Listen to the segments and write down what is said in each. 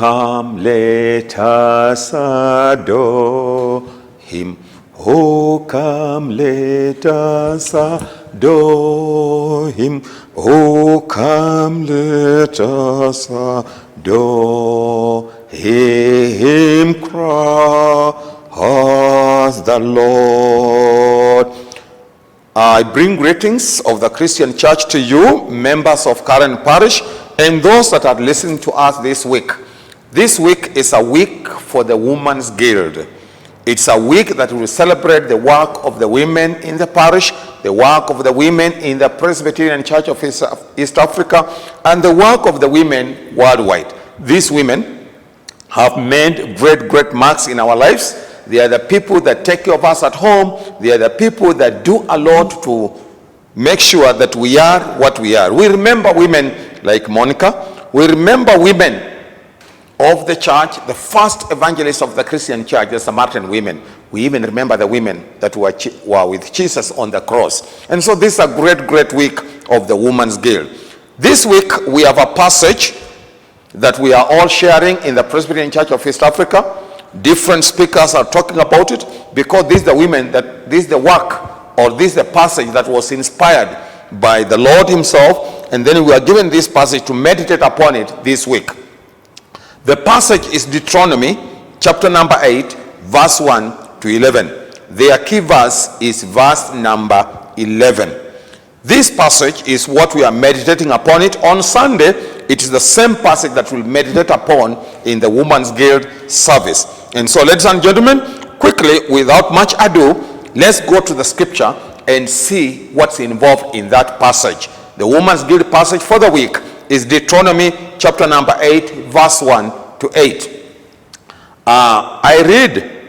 come, let us adore him. Oh, come, let us adore him. Oh, come, let us adore him, Christ the Lord. I bring greetings of the Christian Church to you, members of Karen Parish, and those that are listening to us this week. This week is a week for the Women's Guild. It's a week that will celebrate the work of the women in the parish, the work of the women in the Presbyterian Church of East Africa, and the work of the women worldwide. These women have made great marks in our lives. They are the people that take care of us at home. They are the people that do a lot to make sure that we are what we are. We remember women like Monica. We remember women of the church, the first evangelists of the Christian church, the Samaritan women. We even remember the women that were with Jesus on the cross. And so this is a great week of the Women's Guild. This week we have a passage that we are all sharing in the Presbyterian Church of East Africa. Different speakers are talking about it because this is the women that this is the work, or this is the passage that was inspired by the Lord himself, and then we are given this passage to meditate upon it this week. The passage is Deuteronomy chapter number 8, verse 1 to 11. Their key verse is verse number 11. This passage is what we are meditating upon it on Sunday. It is the same passage that we'll meditate upon in the Women's Guild service. And so, ladies and gentlemen, quickly, without much ado, let's go to the scripture and see what's involved in that passage. The Women's Guild passage for the week is Deuteronomy chapter number 8, verse 1 to 8. I read,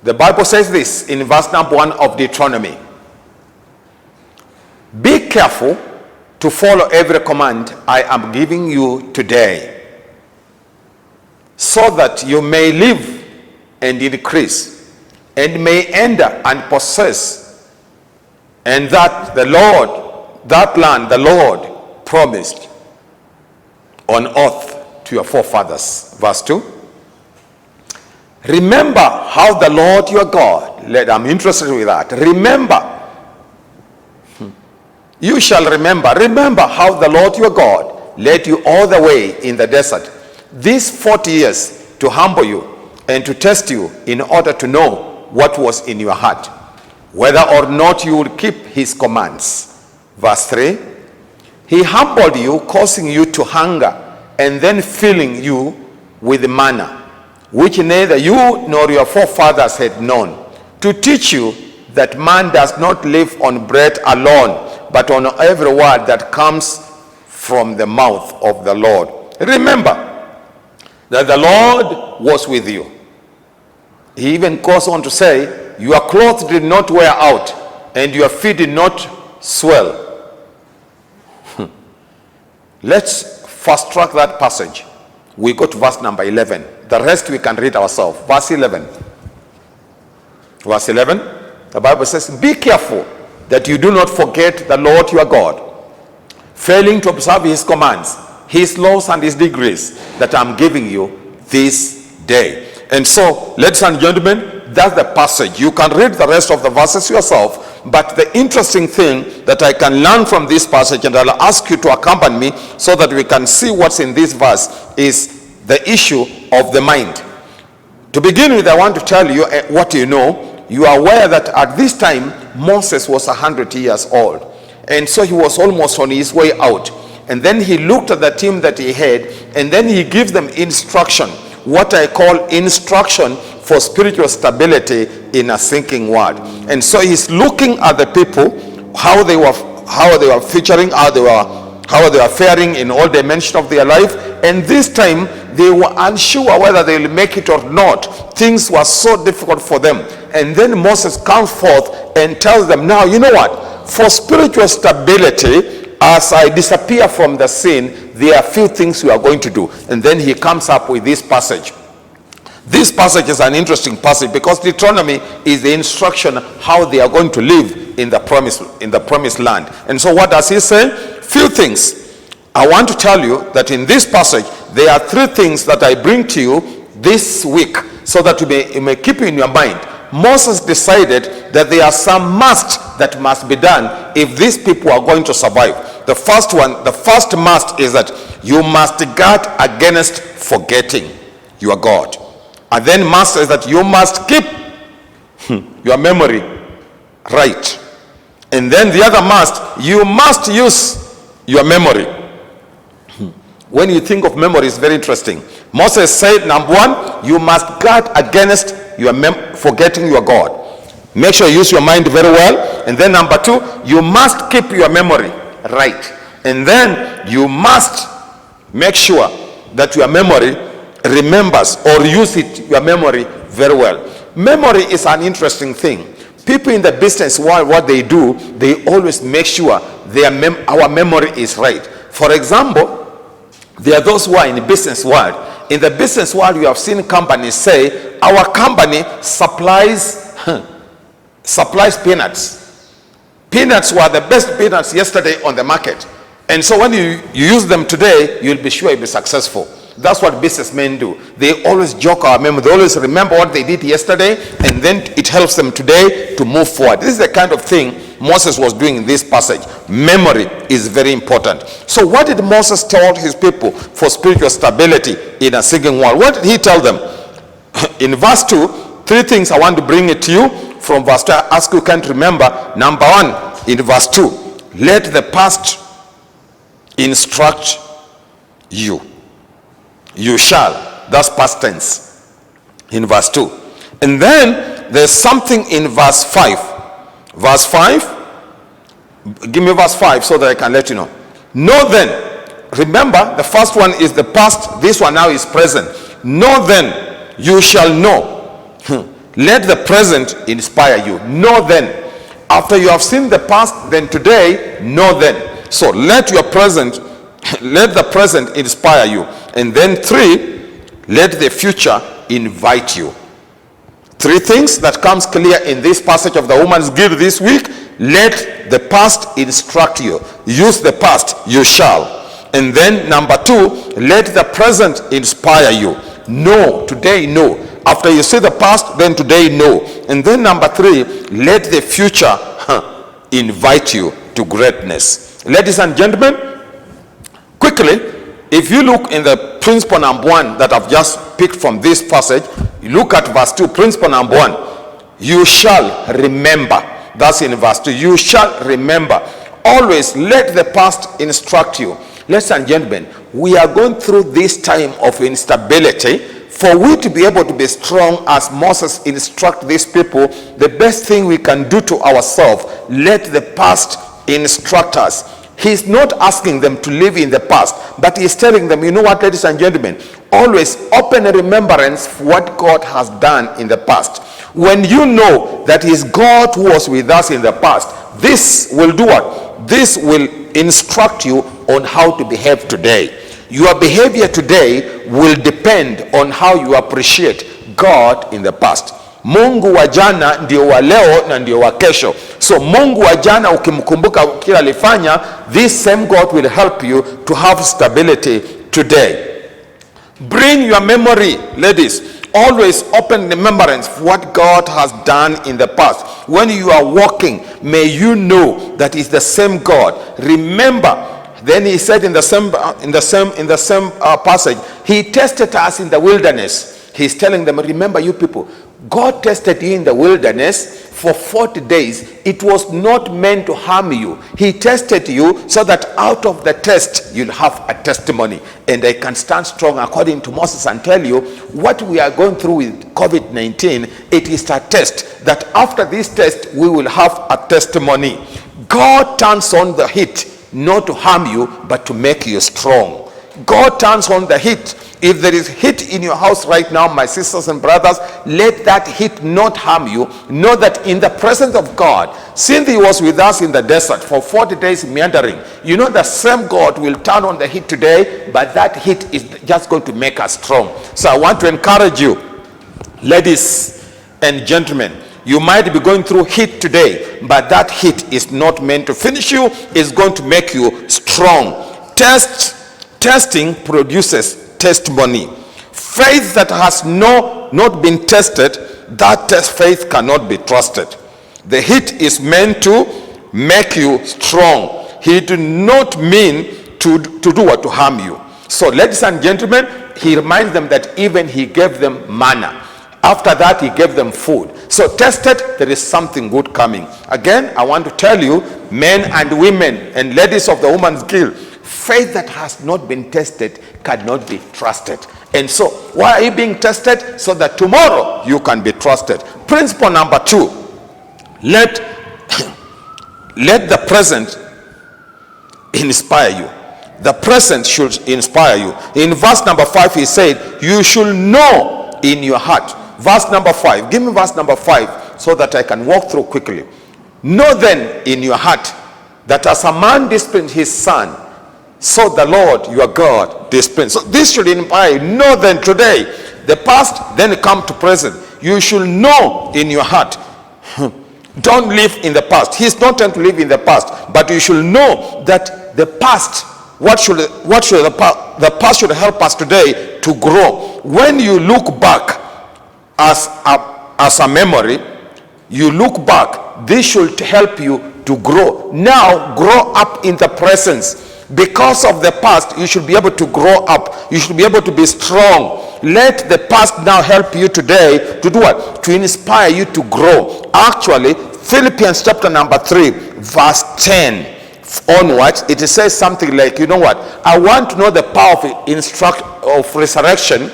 the Bible says this in verse number 1 of Deuteronomy. Be careful to follow every command I am giving you today, so that you may live and increase, and may enter and possess, and that land the Lord promised on oath to your forefathers. Verse 2. Remember how the Lord your God led. I'm interested with that. Remember. You shall remember how the Lord your God led you all the way in the desert these 40 years to humble you and to test you in order to know what was in your heart, whether or not you would keep his commands. Verse 3. He humbled you, causing you to hunger, and then filling you with manna, which neither you nor your forefathers had known, to teach you that man does not live on bread alone, but on every word that comes from the mouth of the Lord. Remember that the Lord was with you. He even goes on to say, your clothes did not wear out, and your feet did not swell. Let's fast track that passage. We go to verse number 11. The rest we can read ourselves. Verse 11. Verse 11, the Bible says, be careful that you do not forget the Lord your God, failing to observe his commands, his laws and his decrees that I'm giving you this day. And so, ladies and gentlemen, that's the passage. You can read the rest of the verses yourself, but the interesting thing that I can learn from this passage, and I'll ask you to accompany me so that we can see what's in this verse, is the issue of the mind. To begin with, I want to tell you what you know. You are aware that at this time, Moses was 100 years old. And so he was almost on his way out. And then he looked at the team that he had, and then he gives them instruction, what I call instruction for spiritual stability in a sinking world. And so he's looking at the people, how they were featuring, how they were faring in all dimensions of their life. And this time they were unsure whether they will make it or not. Things were so difficult for them. And then Moses comes forth and tells them, now you know what, for spiritual stability, as I disappear from the scene, there are few things we are going to do. And then he comes up with this passage. This passage is an interesting passage because Deuteronomy is the instruction how they are going to live in the promised land. And so what does he say? Few things. I want to tell you that in this passage, there are three things that I bring to you this week so that you may keep in your mind. Moses decided that there are some must that must be done if these people are going to survive. The first must is that you must guard against forgetting your God. And then must is that you must keep your memory right. And then the other must, you must use your memory. When you think of memory, it's very interesting. Moses said, number one, you must guard against your forgetting your God. Make sure you use your mind very well. And then number two, you must keep your memory right. And then you must make sure that your memory remembers or use your memory very well. Memory is an interesting thing. People in the business world, what they do, they always make sure our memory is right. For example, there are those who are in the business world. In the business world, you have seen companies say, our company supplies peanuts. Peanuts were the best peanuts yesterday on the market. And so when you use them today, you'll be sure you'll be successful. That's what businessmen do. They always jog our memory. They always remember what they did yesterday, and then it helps them today to move forward. This is the kind of thing Moses was doing in this passage. Memory is very important. So what did Moses tell his people for spiritual stability in a sinking world? What did he tell them? In verse 2, three things I want to bring it to you. From verse 2, I ask you can't remember. Number one, in verse 2, let the past instruct you. You shall. That's past tense in verse 2. And then there's something in verse 5. Verse 5. Give me verse 5 so that I can let you know. Know then. Remember, the first one is the past. This one now is present. Know then. You shall know. Let the present inspire you. Know then. After you have seen the past, then today, know then. So let the present inspire you. And then 3, let the future invite you. 3 things that comes clear in this passage of the Woman's Guild this week. Let the past instruct you. Use the past, you shall. And then number 2, let the present inspire you. Know, today know. After you see the past, then today know. And then number 3, let the future invite you to greatness. Ladies and gentlemen, quickly, if you look in the principle number 1 that I've just picked from this passage, you look at verse 2, principle number 1, you shall remember. That's in verse 2. You shall remember. Always let the past instruct you. Ladies and gentlemen, we are going through this time of instability. For we to be able to be strong as Moses instruct these people, the best thing we can do to ourselves, let the past instruct us. He's not asking them to live in the past, but he's telling them, you know what, ladies and gentlemen, always open a remembrance for what God has done in the past. When you know that it is God who was with us in the past, this will do what? This will instruct you on how to behave today. Your behavior today will depend on how you appreciate God in the past. Mungu wa jana ndio wa leo na ndio wa kesho. So Mungu wa jana ukimkumbuka kila alifanya, this same God will help you to have stability today. Bring your memory, ladies. Always open remembrance for what God has done in the past. When you are walking, may you know that it's the same God. Remember, then he said in the same passage, he tested us in the wilderness. He's telling them, remember you people, God tested you in the wilderness for 40 days. It was not meant to harm you. He tested you so that out of the test, you'll have a testimony. And I can stand strong according to Moses and tell you what we are going through with COVID-19. It is a test that after this test, we will have a testimony. God turns on the heat not to harm you, but to make you strong. God turns on the heat. If there is heat in your house right now, my sisters and brothers, let that heat not harm you. Know that in the presence of God, since he was with us in the desert for 40 days meandering, you know the same God will turn on the heat today, but that heat is just going to make us strong. So I want to encourage you, ladies and gentlemen, you might be going through heat today, but that heat is not meant to finish you. It's going to make you strong. Testing produces testimony. Faith that has not been tested, that faith cannot be trusted. The heat is meant to make you strong. He did not mean to do what? To harm you. So, ladies and gentlemen, he reminds them that even he gave them manna. After that, he gave them food. So, tested, there is something good coming. Again, I want to tell you, men and women and ladies of the Women's Guild, faith that has not been tested cannot be trusted. And so, why are you being tested? So that tomorrow you can be trusted. Principle number 2, let the present inspire you. The present should inspire you. In verse number 5, he said, you should know in your heart. Verse number 5. Give me verse number 5 so that I can walk through quickly. Know then in your heart that as a man disciplines his son, so the Lord your God disciplines. So this should inspire you. Know then today, the past, then come to present. You should know in your heart. Don't live in the past. He's not trying to live in the past, but you should know that the past, the past should help us today to grow. When you look back as a memory, you look back, this should help you to grow. Now grow up in the presence. Because of the past, you should be able to grow up. You should be able to be strong. Let the past now help you today to do what? To inspire you to grow. Actually, Philippians chapter number 3, verse 10 onwards, it says something like, you know what? I want to know the power of resurrection,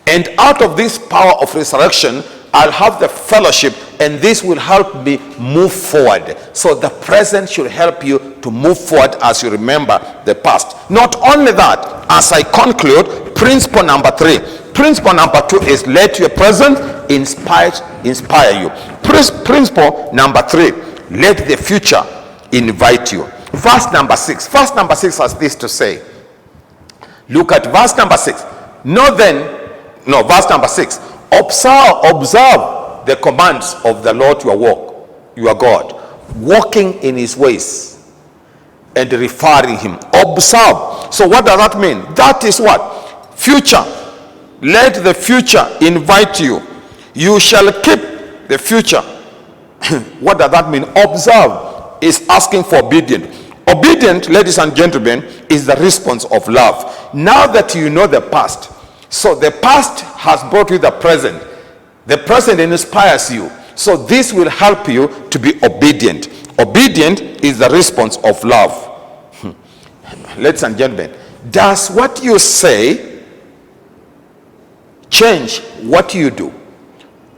and out of this power of resurrection, I'll have the fellowship, and this will help me move forward. So the present should help you to move forward as you remember the past. Not only that, as I conclude, principle number 3. Principle number 2 is let your present inspire you. Principle number 3, let the future invite you. Verse number 6. Verse number 6 has this to say. Look at verse number 6. Verse number 6. Observe the commands of the Lord your God, walking in his ways and referring him. Observe. So what does that mean? That is what? Future. Let the future invite you. You shall keep the future. What does that mean? Observe is asking for obedience. Obedient, ladies and gentlemen, is the response of love. Now that you know the past, so the past has brought you the present. The present inspires you. So this will help you to be obedient. Obedient is the response of love. Ladies and gentlemen, does what you say change what you do?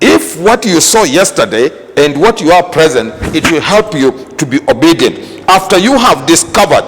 If what you saw yesterday and what you are present, it will help you to be obedient. After you have discovered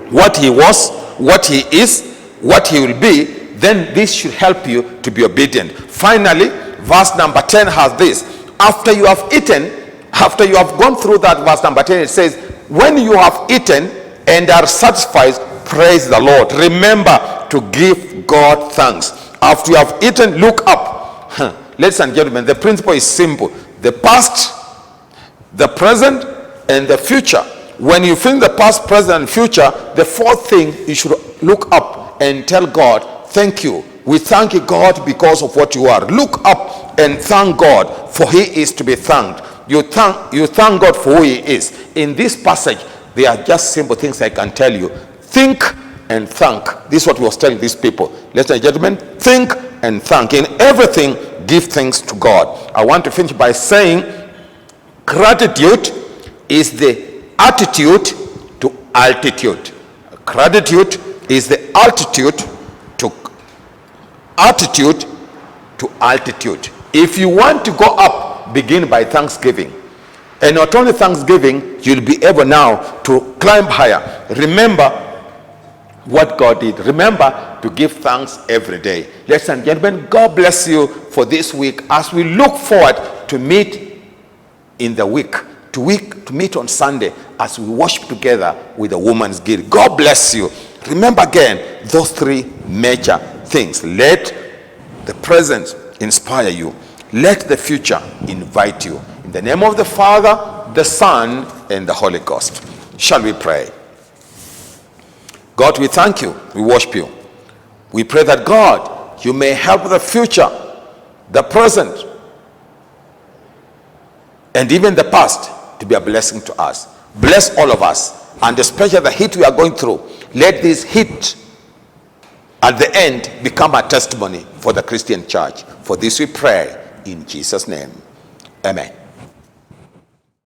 what he was, what he is, what he will be, then this should help you to be obedient. Finally, verse number 10 has this. After you have eaten, after you have gone through that verse number 10, it says, when you have eaten and are satisfied, praise the Lord. Remember to give God thanks. After you have eaten, look up. Ladies and gentlemen, the principle is simple. The past, the present, and the future. When you think the past, present, and future, the fourth thing, you should look up and tell God, thank you. We thank you, God, because of what you are. Look up and thank God, for he is to be thanked. You thank God for who he is. In this passage, there are just simple things I can tell you. Think and thank. This is what we was telling these people. Ladies and gentlemen, think and thank. In everything, give thanks to God. I want to finish by saying gratitude is the attitude to altitude. Gratitude is the altitude to altitude. If you want to go up, begin by thanksgiving. And not only thanksgiving, you'll be able now to climb higher. Remember what God did. Remember to give thanks every day. Ladies and gentlemen, God bless you for this week as we look forward to meet in the week, to meet on Sunday as we worship together with the Women's Guild. God bless you. Remember again those three major things. Let the present inspire you. Let the future invite you. In the name of the Father, the Son, and the Holy Ghost. Shall we pray? God, we thank you. We worship you. We pray that, God, you may help the future, the present, and even the past to be a blessing to us. Bless all of us, and especially the heat we are going through. Let this heat at the end become a testimony for the Christian church. For this we pray in Jesus' name. Amen.